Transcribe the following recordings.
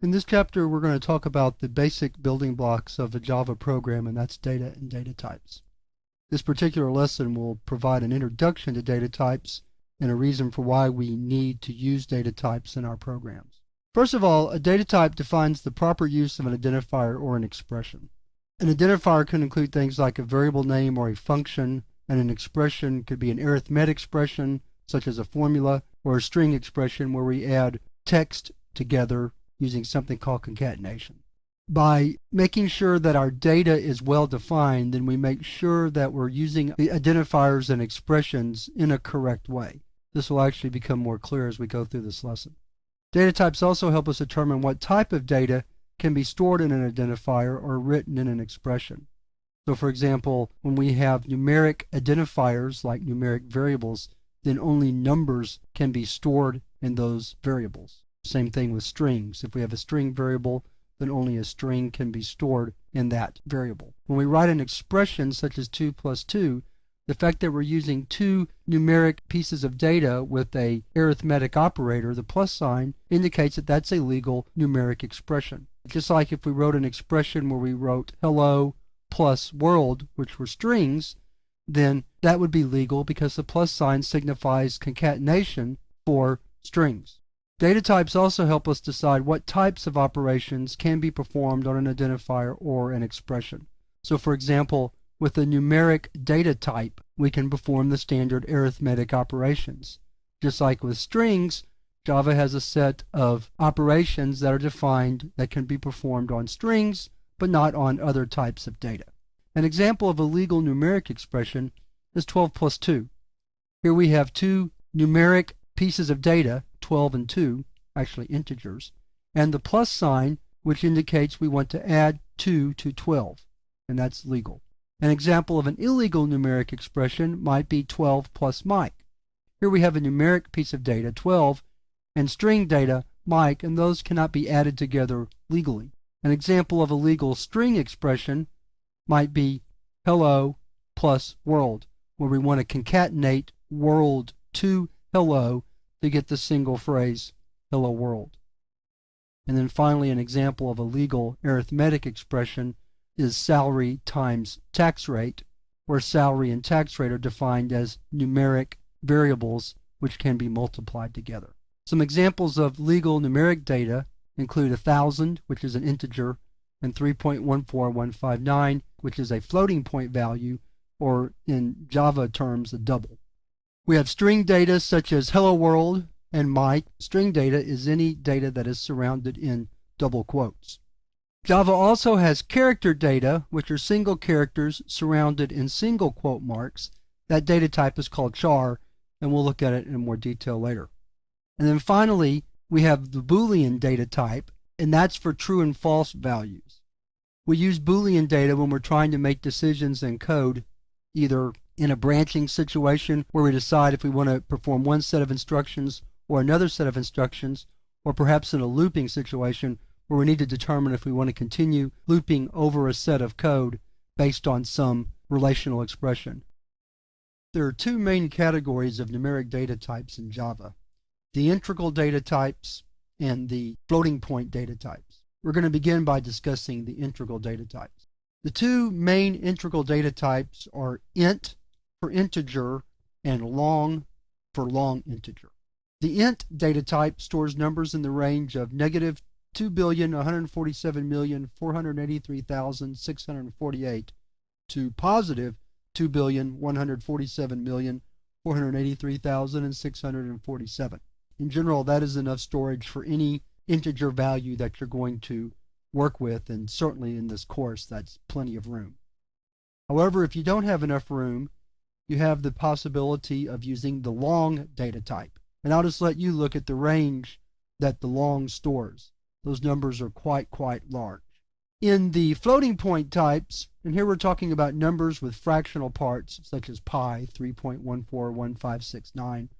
In this chapter, we're going to talk about the basic building blocks of a Java program, and that's data and data types. This particular lesson will provide an introduction to data types and a reason for why we need to use data types in our programs. First of all, a data type defines the proper use of an identifier or an expression. An identifier can include things like a variable name or a function, and an expression could be an arithmetic expression, such as a formula, or a string expression where we add text together using something called concatenation. By making sure that our data is well defined, then we make sure that we're using the identifiers and expressions in a correct way. This will actually become more clear as we go through this lesson. Data types also help us determine what type of data can be stored in an identifier or written in an expression. So for example, when we have numeric identifiers like numeric variables, then only numbers can be stored in those variables. Same thing with strings. If we have a string variable, then only a string can be stored in that variable. When we write an expression such as 2 plus 2, the fact that we're using two numeric pieces of data with a arithmetic operator, the plus sign, indicates that that's a legal numeric expression. Just like if we wrote an expression where we wrote hello plus world, which were strings, then that would be legal because the plus sign signifies concatenation for strings. Data types also help us decide what types of operations can be performed on an identifier or an expression. So for example, with a numeric data type, we can perform the standard arithmetic operations. Just like with strings, Java has a set of operations that are defined that can be performed on strings, but not on other types of data. An example of a legal numeric expression is 12 plus 2. Here we have two numeric pieces of data, 12 and 2, actually integers, and the plus sign, which indicates we want to add 2 to 12, and that's legal. An example of an illegal numeric expression might be 12 plus Mike. Here we have a numeric piece of data, 12, and string data, Mike, and those cannot be added together legally. An example of a legal string expression might be hello plus world, where we want to concatenate world to hello to get the single phrase, hello world. And then finally, an example of a legal arithmetic expression is salary times tax rate, where salary and tax rate are defined as numeric variables which can be multiplied together. Some examples of legal numeric data include 1,000, which is an integer, and 3.14159, which is a floating point value, or in Java terms, a double. We have string data such as hello world and Mike. String data is any data that is surrounded in double quotes. Java also has character data, which are single characters surrounded in single quote marks. That data type is called char, and we'll look at it in more detail later. And then finally, we have the Boolean data type, and that's for true and false values. We use Boolean data when we're trying to make decisions in code, either in a branching situation where we decide if we want to perform one set of instructions or another set of instructions, or perhaps in a looping situation where we need to determine if we want to continue looping over a set of code based on some relational expression. There are two main categories of numeric data types in Java: the integral data types and the floating point data types. We're going to begin by discussing the integral data types. The two main integral data types are int for integer and long for long integer. The int data type stores numbers in the range of negative 2,147,483,648 to positive 2,147,483,647. In general, that is enough storage for any integer value that you're going to work with, and certainly in this course, that's plenty of room. However, if you don't have enough room, you have the possibility of using the long data type. And I'll just let you look at the range that the long stores. Those numbers are quite large. In the floating point types, and here we're talking about numbers with fractional parts, such as pi, 3.141569,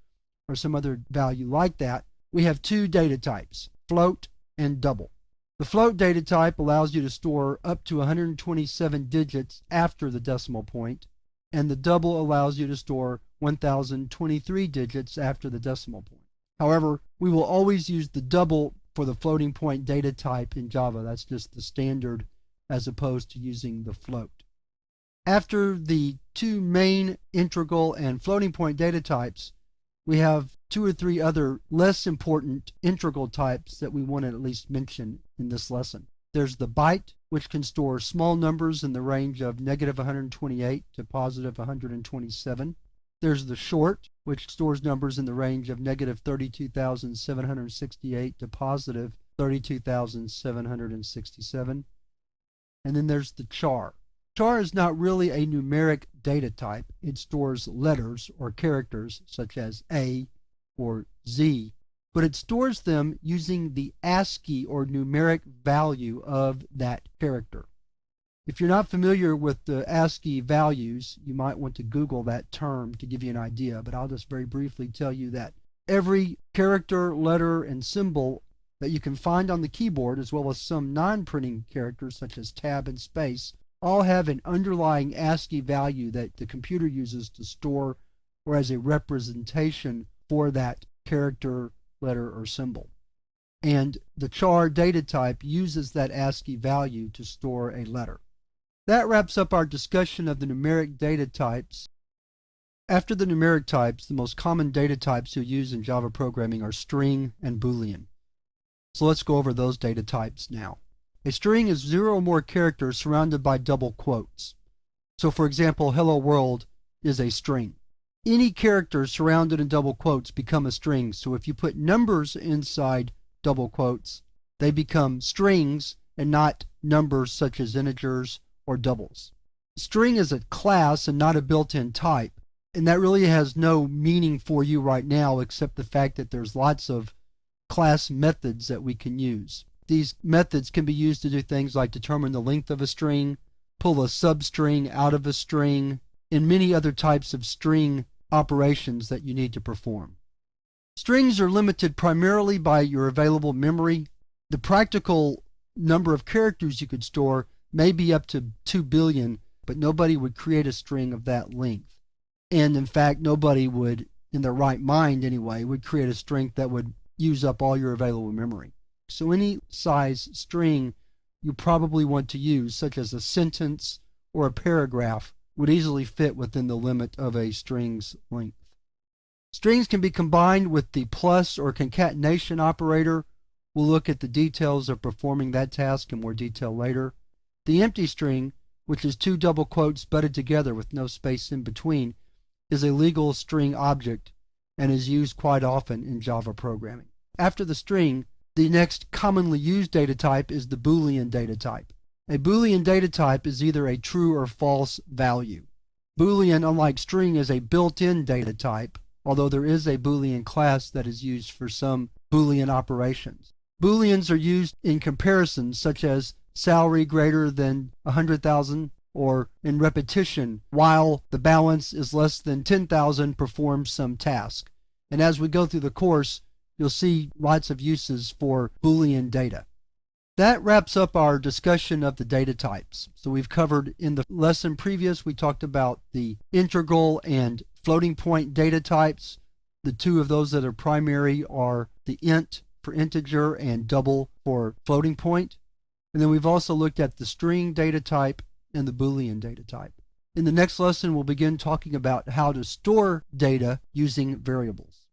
or some other value like that, we have two data types, float and double. The float data type allows you to store up to 127 digits after the decimal point, and the double allows you to store 1023 digits after the decimal point. However, we will always use the double for the floating point data type in Java. That's just the standard as opposed to using the float. After the two main integral and floating point data types, we have two or three other less important integral types that we want to at least mention in this lesson. There's the byte, which can store small numbers in the range of -128 to +127. There's the short, which stores numbers in the range of -32,768 to +32,767. And then there's the char. Char is not really a numeric data type. It stores letters or characters such as A or Z, but it stores them using the ASCII or numeric value of that character. If you're not familiar with the ASCII values, you might want to Google that term to give you an idea, but I'll just very briefly tell you that every character, letter, and symbol that you can find on the keyboard, as well as some non-printing characters such as tab and space, all have an underlying ASCII value that the computer uses to store or as a representation for that character, letter, or symbol. And the char data type uses that ASCII value to store a letter. That wraps up our discussion of the numeric data types. After the numeric types, the most common data types you'll use in Java programming are string and Boolean. So let's go over those data types now. A string is 0 or more characters surrounded by double quotes. So for example, hello world is a string. Any characters surrounded in double quotes become a string. So if you put numbers inside double quotes, they become strings and not numbers such as integers or doubles. String is a class and not a built-in type. And that really has no meaning for you right now except the fact that there's lots of class methods that we can use. These methods can be used to do things like determine the length of a string, pull a substring out of a string, and many other types of string operations that you need to perform. Strings are limited primarily by your available memory. The practical number of characters you could store may be up to 2 billion, but nobody would create a string of that length. And in fact, nobody would, in their right mind anyway, would create a string that would use up all your available memory. So any size string you probably want to use, such as a sentence or a paragraph, would easily fit within the limit of a string's length. Strings can be combined with the plus or concatenation operator. We'll look at the details of performing that task in more detail later. The empty string, which is two double quotes butted together with no space in between, is a legal string object and is used quite often in Java programming. After the string, the next commonly used data type is the Boolean data type. A Boolean data type is either a true or false value. Boolean, unlike string, is a built-in data type, although there is a Boolean class that is used for some Boolean operations. Booleans are used in comparisons such as salary greater than 100,000 or in repetition while the balance is less than 10,000 performs some task. And as we go through the course, you'll see lots of uses for Boolean data. That wraps up our discussion of the data types. So we've covered in the lesson previous, we talked about the integral and floating point data types. The two of those that are primary are the int for integer and double for floating point. And then we've also looked at the string data type and the Boolean data type. In the next lesson, we'll begin talking about how to store data using variables.